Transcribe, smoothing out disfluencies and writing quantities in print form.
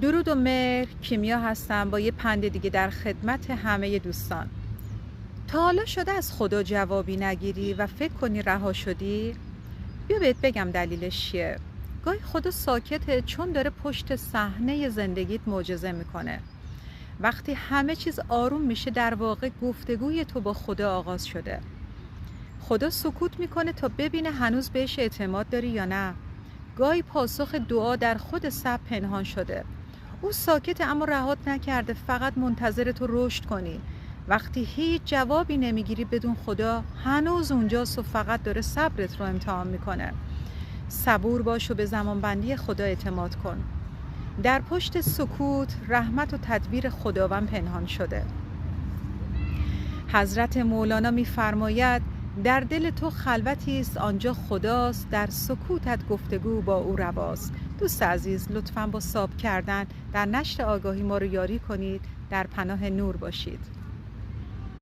درود و مهر، کیمیا هستم با یه پند دیگه در خدمت همه دوستان. تا حالا شده از خدا جوابی نگیری و فکر کنی رها شدی؟ بیا بهت بگم دلیلش چیه. گاهی خدا ساکته چون داره پشت صحنه زندگیت معجزه میکنه. وقتی همه چیز آروم میشه در واقع گفتگوی تو با خدا آغاز شده. خدا سکوت میکنه تا ببینه هنوز بهش اعتماد داری یا نه. گاهی پاسخ دعا در خود صبر پنهان شده. او ساکته اما رهات نکرده، فقط منتظر تو رشد کنی. وقتی هیچ جوابی نمیگیری بدون خدا هنوز اونجاست و فقط داره صبرت رو امتحان میکنه. صبور باش و به زمانبندی خدا اعتماد کن. در پشت سکوت رحمت و تدبیر خداوند پنهان شده. حضرت مولانا می‌فرماید در دل تو خلوتی است آنجا خداست، در سکوتت گفتگو با او رواست. دوست عزیز، لطفاً با صاحب کردن در نشر آگاهی ما رو یاری کنید. در پناه نور باشید.